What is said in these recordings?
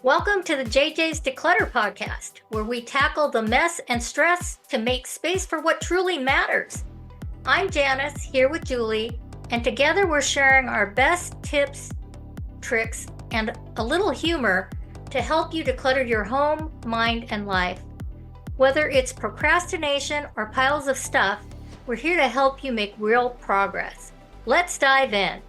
Welcome to the JJ's Declutter podcast, where we tackle the mess and stress to make space for what truly matters. I'm Janis, here with Julie, and together we're sharing our best tips, tricks, and a little humor to help you declutter your home, mind, and life. Whether it's procrastination or piles of stuff, we're here to help you make real progress. Let's dive in.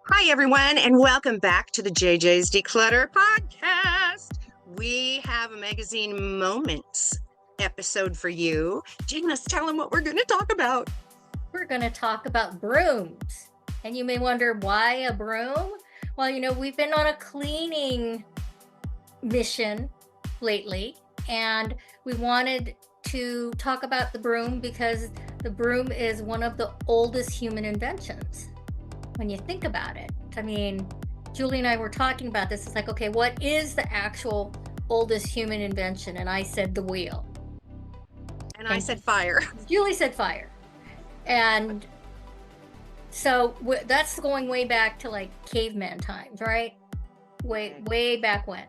Hi, everyone, and welcome back to the JJ's Declutter podcast. We have a magazine moments episode for you. Janis, tell them what we're going to talk about. We're going to talk about brooms. And you may wonder, why a broom? Well, we've been on a cleaning mission lately, and we wanted to talk about the broom because the broom is one of the oldest human inventions. When you think about it, Julie and I were talking about this. It's like, okay, what is the actual oldest human invention? And I said the wheel. And I said fire. Julie said fire. And so that's going way back to like caveman times, right? Way back when.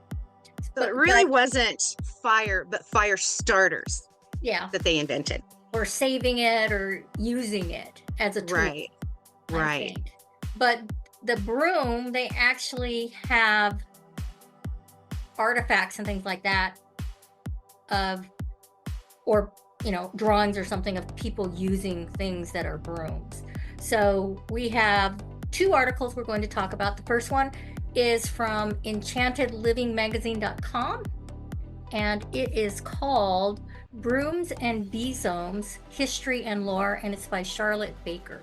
So it really wasn't fire, but fire starters. Yeah. That they invented. Or saving it or using it as a tool. Right. But the broom, they actually have artifacts and things like that or drawings or something of people using things that are brooms. So we have two articles we're going to talk about. The first one is from enchantedlivingmagazine.com, and it is called Brooms and Besoms, History and Lore, and it's by Charlotte Baker.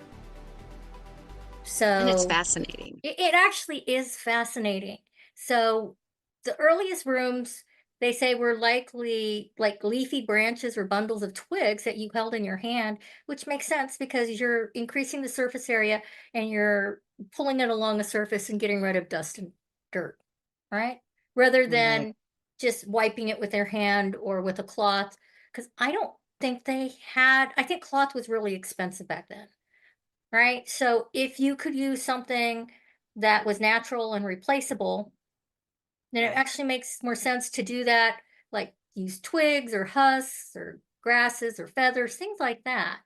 And it's fascinating. It actually is fascinating. So the earliest brooms, they say, were likely like leafy branches or bundles of twigs that you held in your hand, which makes sense because you're increasing the surface area and you're pulling it along the surface and getting rid of dust and dirt, right? Rather than just wiping it with their hand or with a cloth, because I think cloth was really expensive back then. Right? So if you could use something that was natural and replaceable, then it actually makes more sense to do that, like use twigs or husks or grasses or feathers, things like that.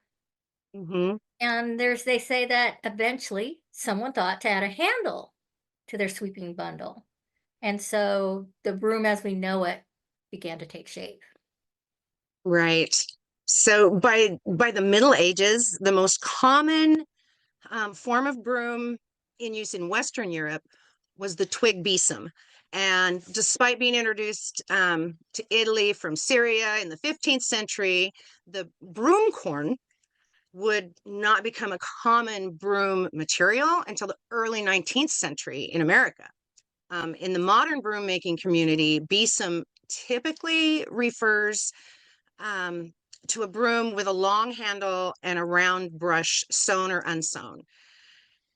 Mm-hmm. And they say that eventually someone thought to add a handle to their sweeping bundle. And so the broom as we know it began to take shape. Right. So by the Middle Ages, the most common form of broom in use in Western Europe was the twig besom. And despite being introduced to Italy from Syria in the 15th century, the broom corn would not become a common broom material until the early 19th century in America. In the modern broom making community, besom typically refers to a broom with a long handle and a round brush, sewn or unsewn,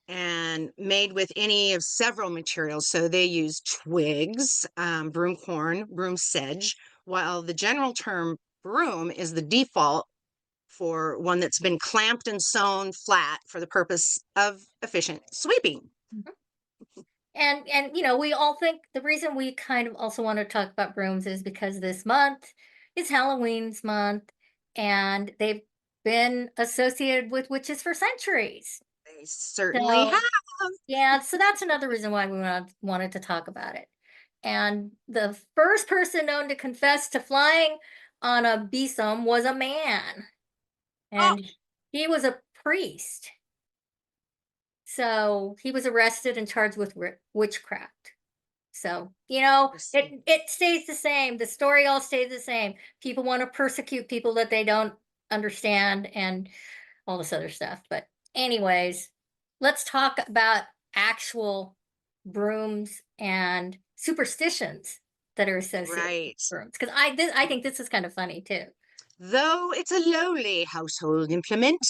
and made with any of several materials. So they use twigs, broom corn, broom sedge, while the general term broom is the default for one that's been clamped and sewn flat for the purpose of efficient sweeping. Mm-hmm. And we all think the reason we kind of also want to talk about brooms is because this month is Halloween's month, and they've been associated with witches for centuries. They certainly have. Yeah, so that's another reason why we wanted to talk about it. And the first person known to confess to flying on a besom was a man, and he was a priest. So he was arrested and charged with witchcraft. So, it stays the same. The story all stays the same. People want to persecute people that they don't understand and all this other stuff. But anyways, let's talk about actual brooms and superstitions that are associated with brooms. Because I think this is kind of funny too. Though it's a lowly household implement,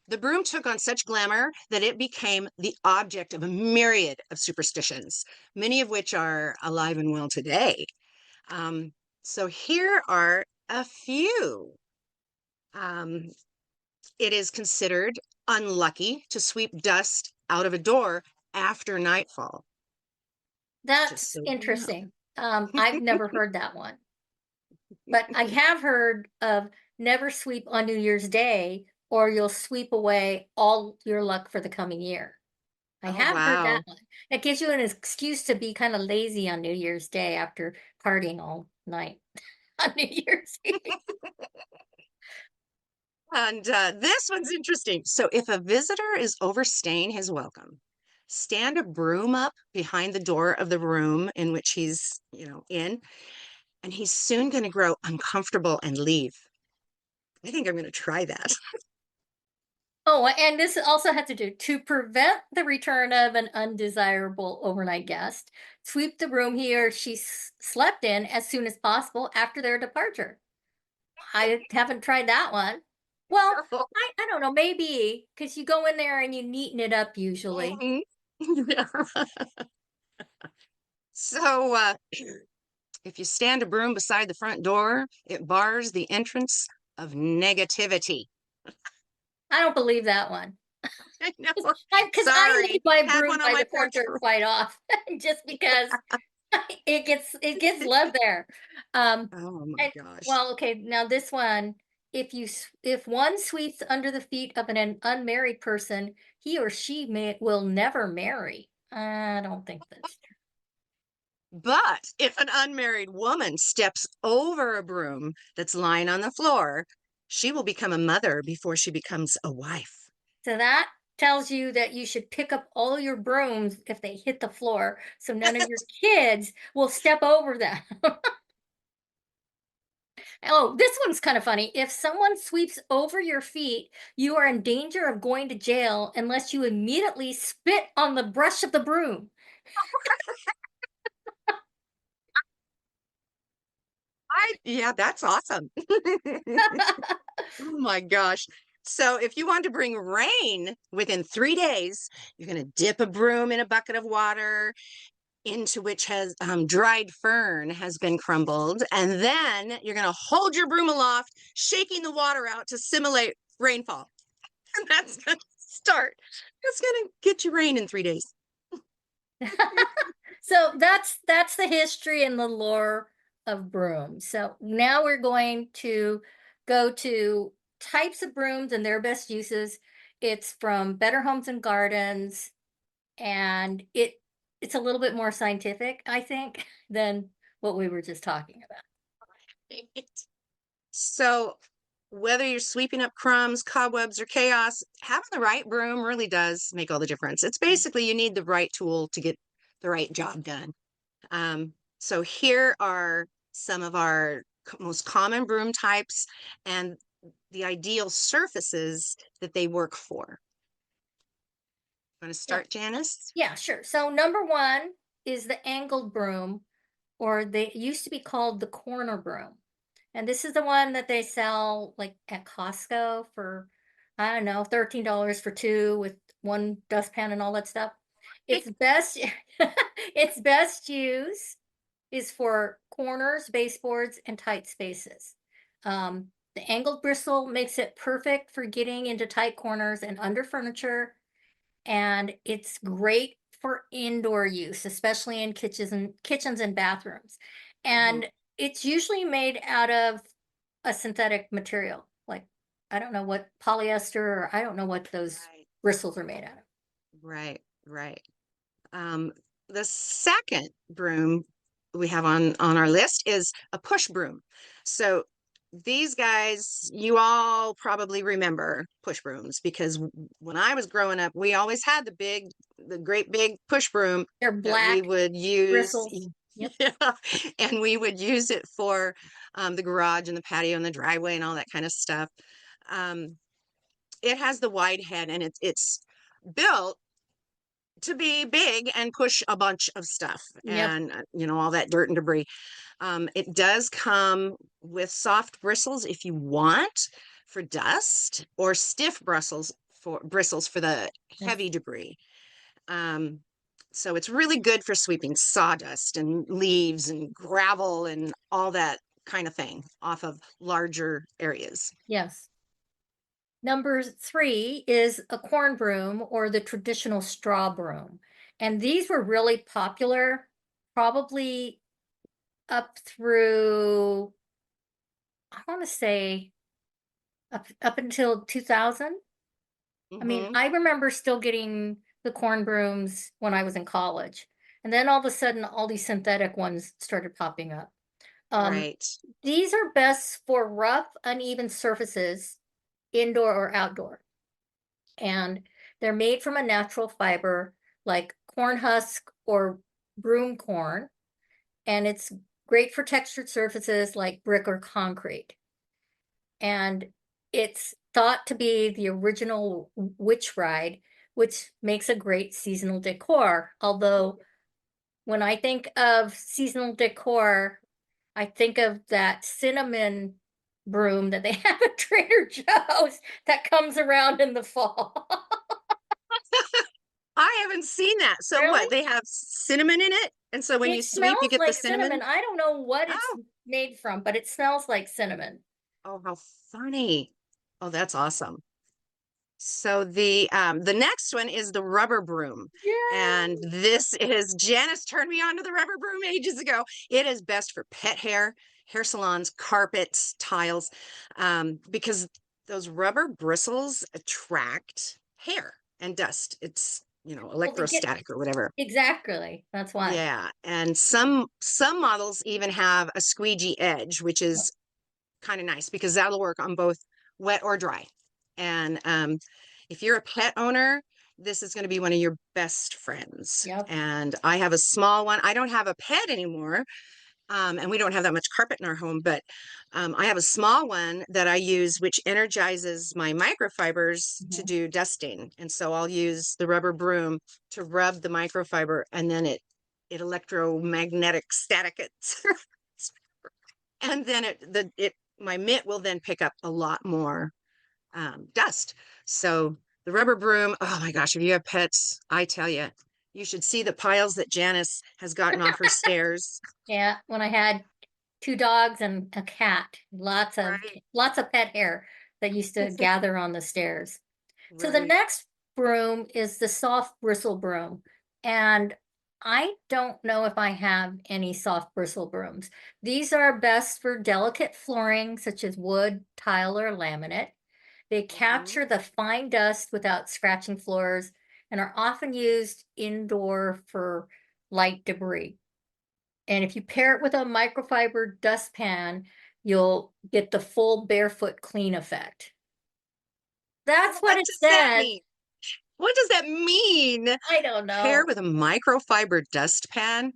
the broom took on such glamour that it became the object of a myriad of superstitions, many of which are alive and well today. So here are a few. It is considered unlucky to sweep dust out of a door after nightfall. just That's so you know. interesting. I've never heard that one, but I have heard of never sweep on New Year's Day or you'll sweep away all your luck for the coming year. I Oh, have heard that wow. one. It gives you an excuse to be kind of lazy on New Year's Day after partying all night on New Year's Eve. And this one's interesting. So, if a visitor is overstaying his welcome, stand a broom up behind the door of the room in which he's, in, and he's soon going to grow uncomfortable and leave. I think I'm going to try that. Oh, and this also has to do to prevent the return of an undesirable overnight guest. Sweep the room he or she slept in as soon as possible after their departure. I haven't tried that one. Well, I don't know, maybe because you go in there and you neaten it up usually. Mhm. Yeah. So, if you stand a broom beside the front door, it bars the entrance of negativity. I don't believe that one. I know. Because I leave Sorry. my Had broom one on by my the front porch door for quite often, just because it gets love there. Oh my And gosh. well, okay, now this one, if one sweeps under the feet of an unmarried person, he or she will never marry. I don't think that's true. But if an unmarried woman steps over a broom that's lying on the floor, she will become a mother before she becomes a wife. So that tells you that you should pick up all your brooms if they hit the floor, so none of your kids will step over them. Oh, this one's kind of funny. If someone sweeps over your feet, you are in danger of going to jail unless you immediately spit on the brush of the broom. Yeah, that's awesome. Oh my gosh. So if you want to bring rain within 3 days, you're going to dip a broom in a bucket of water into which has dried fern has been crumbled. And then you're going to hold your broom aloft, shaking the water out to simulate rainfall. And that's going to start. It's going to get you rain in 3 days. So that's the history and the lore of brooms. So now we're going to go to types of brooms and their best uses. It's from Better Homes and Gardens, and it's a little bit more scientific, I think, than what we were just talking about. So, whether you're sweeping up crumbs, cobwebs, or chaos, having the right broom really does make all the difference. It's basically you need the right tool to get the right job done. So, here are some of our most common broom types and the ideal surfaces that they work for. Want to Yeah, start, Janice? yeah, sure. So number one is the angled broom, or they used to be called the corner broom. And this is the one that they sell like at Costco for, I don't know, $13 for two with one dustpan and all that stuff. It's best its best use is for corners, baseboards, and tight spaces. The angled bristle makes it perfect for getting into tight corners and under furniture, and it's great for indoor use, especially in kitchens and bathrooms. Mhm. And it's usually made out of a synthetic material, like I don't know what polyester, or I don't know what those Right, bristles are made out of. right, right. Um, the second broom we have on our list is a push broom. So these guys, you all probably remember push brooms because when I was growing up, we always had the great big push broom They're that we black would use. bristles. Yep. Yeah, and we would use it for the garage and the patio and the driveway and all that kind of stuff. Um, it has the wide head and it's built to be big and push a bunch of stuff Yep. and all that dirt and debris. It does come with soft bristles if you want for dust, or stiff bristles for the Yes. heavy debris. um, so it's really good for sweeping sawdust and leaves and gravel and all that kind of thing off of larger areas. Yes. Number three is a corn broom or the traditional straw broom. And these were really popular. probably up through, I want to say up until 2000. I mean, Hmm. I remember still getting the corn brooms when I was in college. And then all of a sudden, all these synthetic ones started popping up. Um, Right. these are best for rough, uneven surfaces, indoor or outdoor. And they're made from a natural fiber like corn husk or broom corn. And it's great for textured surfaces like brick or concrete. And it's thought to be the original witch ride, which makes a great seasonal decor. Although, when I think of seasonal decor, I think of that cinnamon broom that they have at Trader Joe's that comes around in the fall. I haven't seen that. So Really? what? They have cinnamon in it, and so when It you sweep, you smells get the like cinnamon. cinnamon. I don't know what it's Oh, made from, but it smells like cinnamon. oh, how funny! Oh, that's awesome. So the next one is the rubber broom. And Yeah. this is Janice turned me on to the rubber broom ages ago. It is best for pet hair, hair salons, carpets, tiles, because those rubber bristles attract hair and dust. It's, Well, they get electrostatic or whatever. exactly. That's why. Yeah, and some models even have a squeegee edge, which is kind of nice because that'll work on both wet or dry. And if you're a pet owner, this is going to be one of your best friends. Yep. And I have a small one. I don't have a pet anymore, and we don't have that much carpet in our home, but I have a small one that I use, which energizes my microfibers to Mhm. do dusting. And so I'll use the rubber broom to rub the microfiber, and then it electromagnetic static it. And then my mitt will then pick up a lot more dust. So the rubber broom, oh my gosh, if you have pets, I tell you, you should see the piles that Janice has gotten off her stairs. Yeah, when I had two dogs and a cat, Right, lots of pet hair that used to gather on the stairs. So the right. next broom is the soft bristle broom. And I don't know if I have any soft bristle brooms. These are best for delicate flooring, such as wood, tile, or laminate. They Mhm. capture the fine dust without scratching floors and are often used indoor for light debris. And if you pair it with a microfiber dustpan, you'll get the full barefoot clean effect. That's what What it does that says. mean? What does that mean? I don't Pair know. with a microfiber dustpan?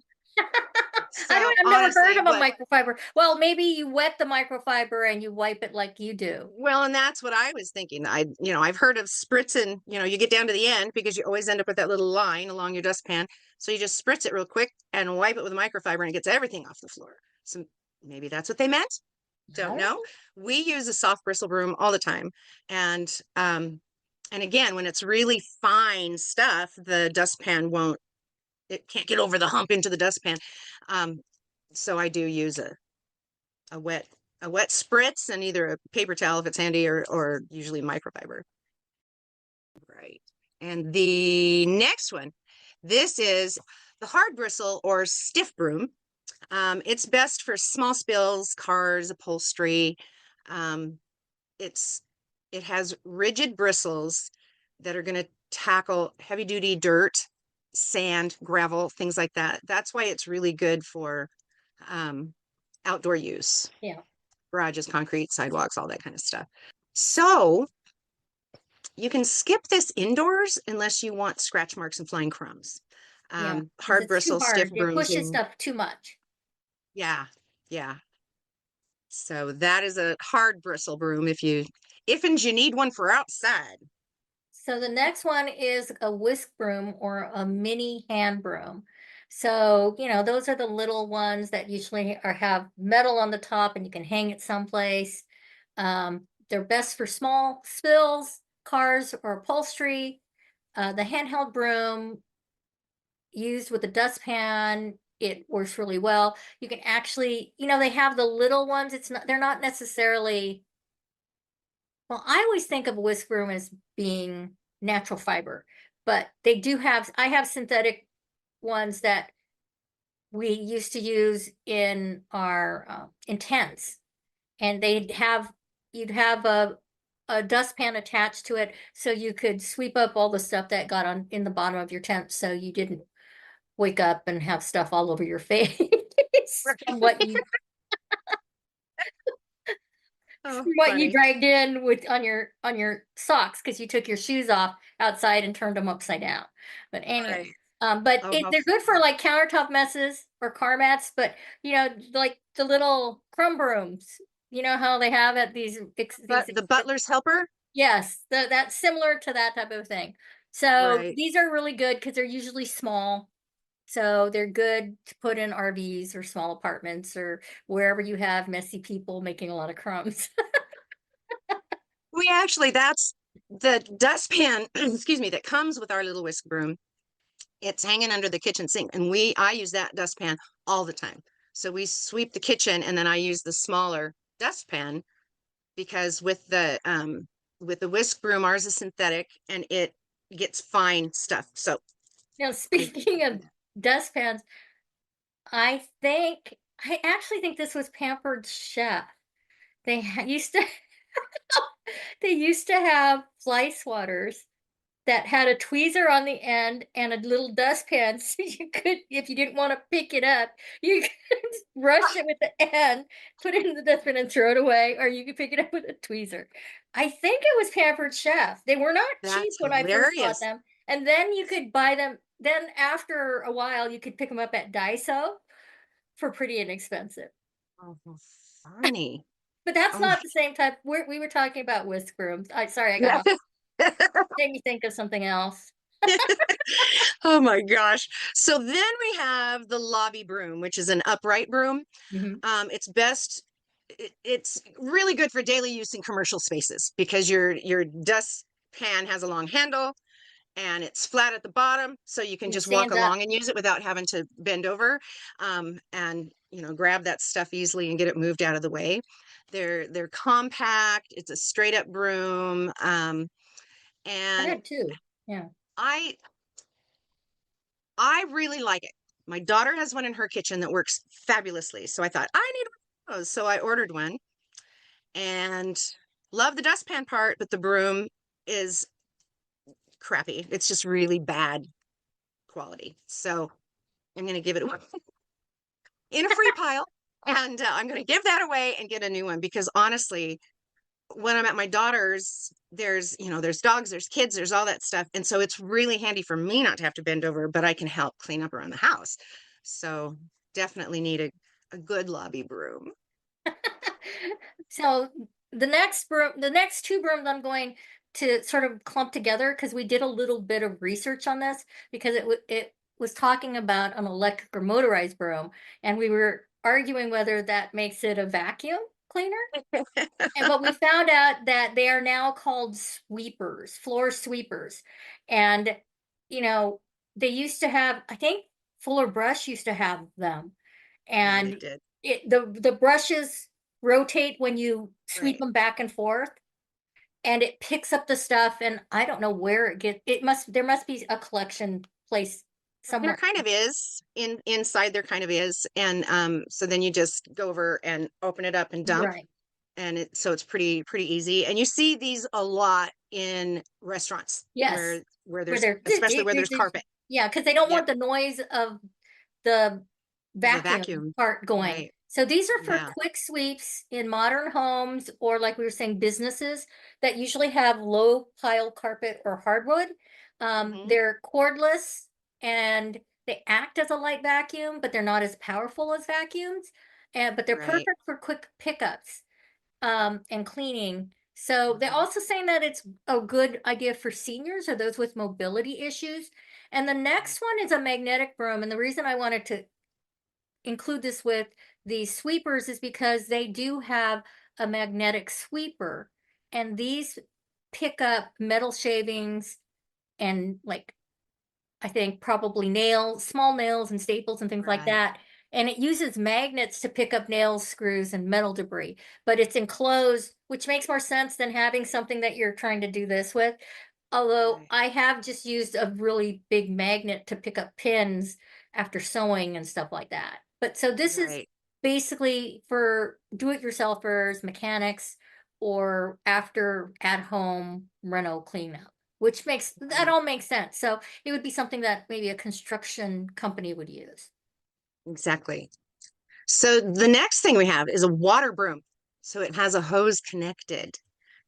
So I've never heard honestly, of a microfiber. Well, maybe you wet the microfiber and you wipe it like you do. well, and that's what I was thinking. I've heard of spritzing, you get down to the end because you always end up with that little line along your dustpan. So you just spritz it real quick and wipe it with a microfiber and it gets everything off the floor. So maybe that's what they meant. I Don't don't know. know. We use a soft bristle broom all the time. And again, when it's really fine stuff, the dustpan won't, it can't get over the hump into the dustpan. Um, so I do use a wet a wet spritz and either a paper towel if it's handy or usually microfiber. Right. And the next one, this is the hard bristle or stiff broom. It's best for small spills, cars, upholstery. Um, it's it has rigid bristles that are going to tackle heavy duty dirt, sand, gravel, things like that. That's why it's really good for um, outdoor use. Yeah. Garages, concrete, sidewalks, all that kind of stuff. So you can skip this indoors unless you want scratch marks and flying crumbs. Yeah. Because Hard it's too bristle, stiff hard. It brooms, pushes and stuff too much. yeah, yeah. So that is a hard bristle broom if and you need one for outside. So the next one is a whisk broom or a mini hand broom. So, those are the little ones that usually have metal on the top and you can hang it someplace. They're best for small spills, cars, or upholstery. The handheld broom used with a dustpan, it works really well. You can actually, they have the little ones. They're not necessarily, well, I always think of a whisk broom as being natural fiber, but I have synthetic ones that we used to use in our in tents, and you'd have a dustpan attached to it so you could sweep up all the stuff that got on in the bottom of your tent so you didn't wake up and have stuff all over your face from Oh, what you funny. dragged in with on your socks because you took your shoes off outside and turned them upside down. But anyway, Right. but Oh, how they're good for funny. like countertop messes or car mats. But like the little crumb brooms. You know how they have at But the butler's helper? yes, that's similar to that type of thing. So Right. these are really good because they're usually small. So they're good to put in RVs or small apartments or wherever you have messy people making a lot of crumbs. We actually, that's the dustpan, excuse me, that comes with our little whisk broom. It's hanging under the kitchen sink, and I use that dustpan all the time. So we sweep the kitchen, and then I use the smaller dustpan because with the whisk broom, ours is synthetic and it gets fine stuff. So Now, I speaking do of that. dustpans, I actually think this was Pampered Chef. Used to they used to have fly swatters that had a tweezer on the end and a little dustpan, so you could, if you didn't want to pick it up, you could brush it with the end, put it in the dustbin and throw it away, or you could pick it up with a tweezer. I think it was Pampered Chef. They were not cheap That's when I first bought hilarious. them, and then you could buy them. Then after a while, you could pick them up at Daiso for pretty inexpensive. Oh, how funny. But that's Oh my. not the same type. We were talking about whisk brooms. Sorry, I got Yeah. off. Made me think of something else. Oh my gosh. So then we have the lobby broom, which is an upright broom. Mhm. It's really good for daily use in commercial spaces because your dust pan has a long handle and it's flat at the bottom, so you can And it just walk stands up. along and use it without having to bend over, and grab that stuff easily and get it moved out of the way. They're compact. It's a straight up broom, I and had two. Yeah. I I really like it. My daughter has one in her kitchen that works fabulously, so I thought I need one of those. So I ordered one and love the dustpan part, but the broom is crappy. It's just really bad quality. So I'm going to give it in a free pile, and I'm going to give that away and get a new one because honestly, when I'm at my daughter's, there's dogs, there's kids, there's all that stuff. And so it's really handy for me not to have to bend over, but I can help clean up around the house. So definitely need a good lobby broom. So the next two brooms I'm going to sort of clump together because we did a little bit of research on this because it was talking about an electric or motorized broom, and we were arguing whether that makes it a vacuum cleaner. And but we found out that they are now called sweepers, floor sweepers. And you know, they used to have, I think Fuller Brush used to have them. Yeah, they And did. the brushes rotate when you sweep Right. them back and forth, and it picks up the stuff. And I don't know where there must be a collection place There somewhere. kind of is inside there kind of is. And so then you just go over and open it up and dump, Right. and it's pretty easy. And you see these a lot in restaurants Yes. where Where there's they're especially where there's carpet. yeah, because they don't Yep. want the noise of the Of the vacuum vacuum. part going. Right. So these are for Yeah. quick sweeps in modern homes or like we were saying, businesses that usually have low pile carpet or hardwood. Hmm. They're cordless and they act as a light vacuum, but they're not as powerful as vacuums. But they're Right. perfect for quick pickups and cleaning. So they're Mhm. also saying that it's a good idea for seniors or those with mobility issues. And the Right. next one is a magnetic broom. And the reason I wanted to include this with these sweepers is because they do have a magnetic sweeper. And these pick up metal shavings and like I think probably nails, small nails and staples and things like Right. that. And it uses magnets to pick up nails, screws, and metal debris, but it's enclosed, which makes more sense than having something that you're trying to do this with. Although Right. I have just used a really big magnet to pick up pins after sewing and stuff like that. But so this is Right. basically for do-it-yourselfers, mechanics, or after at-home reno cleanup, which makes that Right. all makes sense. So it would be something that maybe a construction company would use. Exactly. So the next thing we have is a water broom. So it has a hose connected,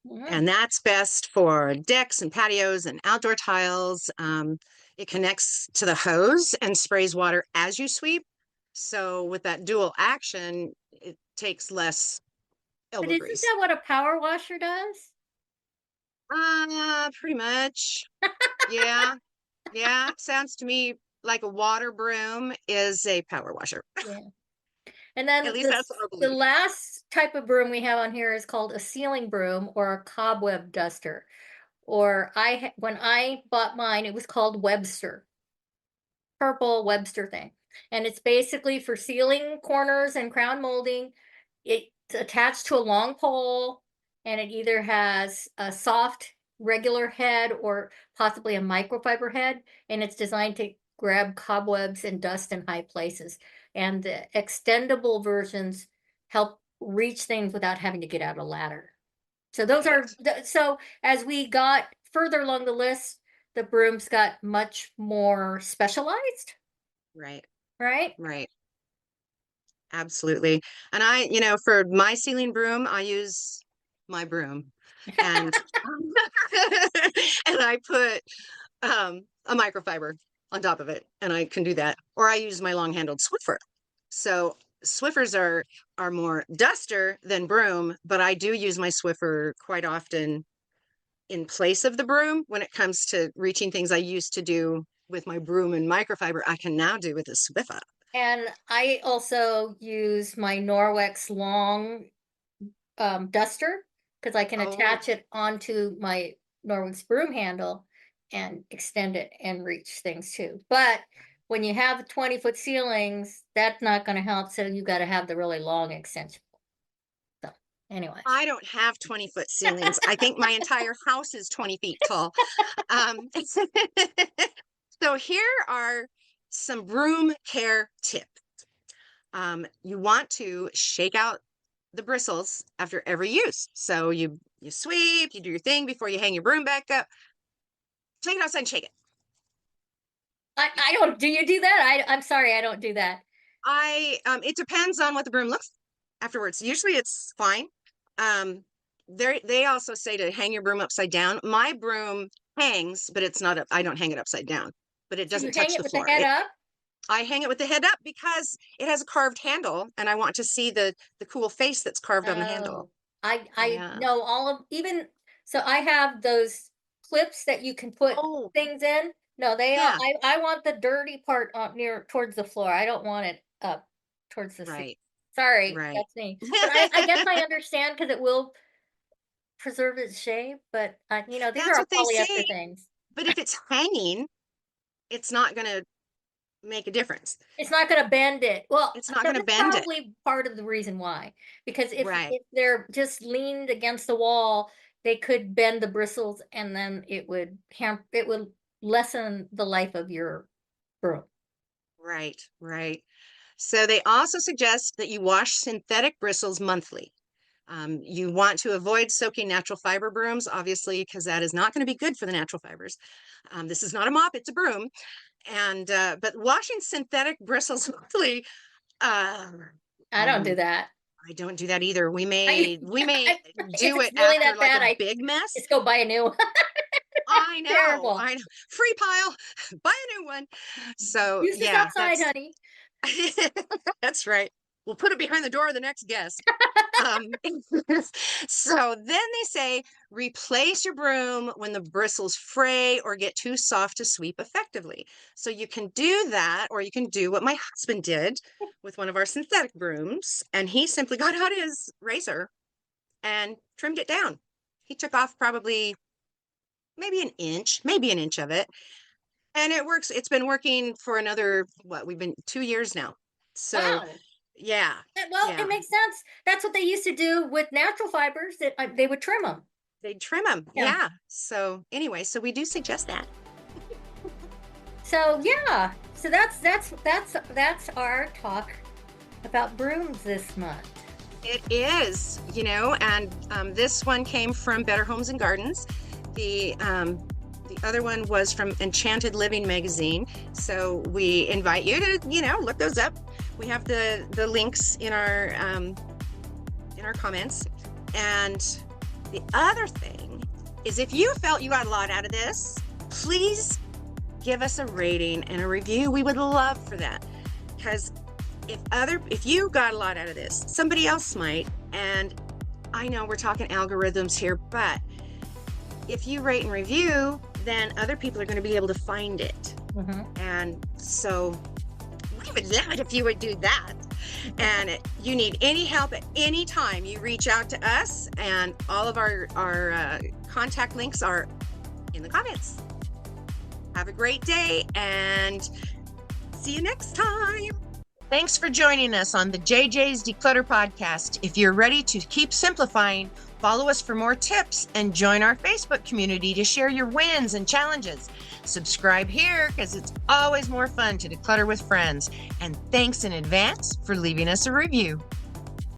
Mm. and that's best for decks and patios and outdoor tiles. It connects to the hose and sprays water as you sweep. So with that dual action, it takes less But elbow isn't grease. that what a power washer does? Pretty much. Yeah. Yeah. Sounds to me like a water broom is a power washer. Yeah. And At then least that's this our the belief. last type of broom we have on here is called a ceiling broom or a cobweb duster. Or when I bought mine, it was called Webster, purple Webster thing. And it's basically for sealing corners and crown molding. It's attached to a long pole, and it either has a soft regular head or possibly a microfiber head, and it's designed to grab cobwebs and dust in high places. And the extendable versions help reach things without having to get out a ladder. So those Right. are so as we got further along the list, the brooms got much more specialized, Right. right? Right. Absolutely. And for my ceiling broom, I use my broom and and I put a microfiber on top of it, and I can do that. Or I use my long-handled Swiffer. So Swiffers are more duster than broom, but I do use my Swiffer quite often in place of the broom when it comes to reaching things I used to do with my broom and microfiber. I can now do with a Swiffer. And I also use my Norwex long duster because I can Oh, attach it onto my Norwex broom handle and extend it and reach things too. But when you have 20-foot ceilings, that's not going to help. So you got to have the really long extension. So, anyways. I don't have 20-foot ceilings. I think my entire house is 20 feet tall. So here are some broom care tips. You want to shake out the bristles after every use. So you sweep, you do your thing before you hang your broom back up. Take it outside and shake it. I don't, do you do that? I'm sorry, I don't do that. It depends on what the broom looks like afterwards. Usually it's fine. They also say to hang your broom upside down. My broom hangs, but it's not up. I don't hang it upside down, but it So you doesn't hang touch it the with the floor. head up? I hang it with the head up because it has a carved handle, and I want to see the cool face that's carved on the handle. Oh, I Yeah. know all of even so I have those clips that you can put Oh, things in. No, they all yeah. I want the dirty part on near towards the floor. I don't want it up towards the sea. Right. Sorry, Right. that's me. But I guess I understand because it will preserve its shape, but these That's are all what they say. polyester things. But if it's hanging, it's not going to make a difference. It's not gonna bend it. Well, It's not so going to that's bend it. probably part of the reason why. Because Right. if they're just leaned against the wall, they could bend the bristles and then it would lessen the life of your broom. Right. Right. So they also suggest that you wash synthetic bristles monthly. You want to avoid soaking natural fiber brooms, obviously, because that is not going to be good for the natural fibers. This is not a mop; it's a broom. And but washing synthetic bristles monthly, uh, I don't do mm, that. I don't do that either. We I, may we may if do it's it really after that like a bad, I big mess. just go buy a new one. I know, Terrible. I know. Free pile, buy a new one. So Use this yeah, outside, honey. that's right. We'll put it behind the door of the next guest. Um, so then they say replace your broom when the bristles fray or get too soft to sweep effectively. So you can do that, or you can do what my husband did with one of our synthetic brooms, and he simply got out his razor and trimmed it down. He took off probably maybe an inch of it, and it works. It's been working for another what we've been 2 years now. So Wow. yeah, Well, it yeah. makes sense. That's what they used to do with natural fibers. That they would trim them. They trim them. Yeah. Yeah. So anyway, so we do suggest that. So yeah. So that's our talk about brooms this month. It is, and this one came from Better Homes and Gardens. The other one was from Enchanted Living magazine. So we invite you to, look those up. We have the links in our comments. And the other thing is, if you felt you got a lot out of this, please give us a rating and a review. We would love for that, because if you got a lot out of this, somebody else might. And I know we're talking algorithms here, but if you rate and review, then other people are going to be able to find it. And so we would love it if you would do that. And you need any help at any time, you reach out to us, and all of our contact links are in the comments. Have a great day and see you next time. Thanks for joining us on the JJ's Declutter podcast. If you're ready to keep simplifying, follow us for more tips and join our Facebook community to share your wins and challenges. Subscribe here, because it's always more fun to declutter with friends. And thanks in advance for leaving us a review.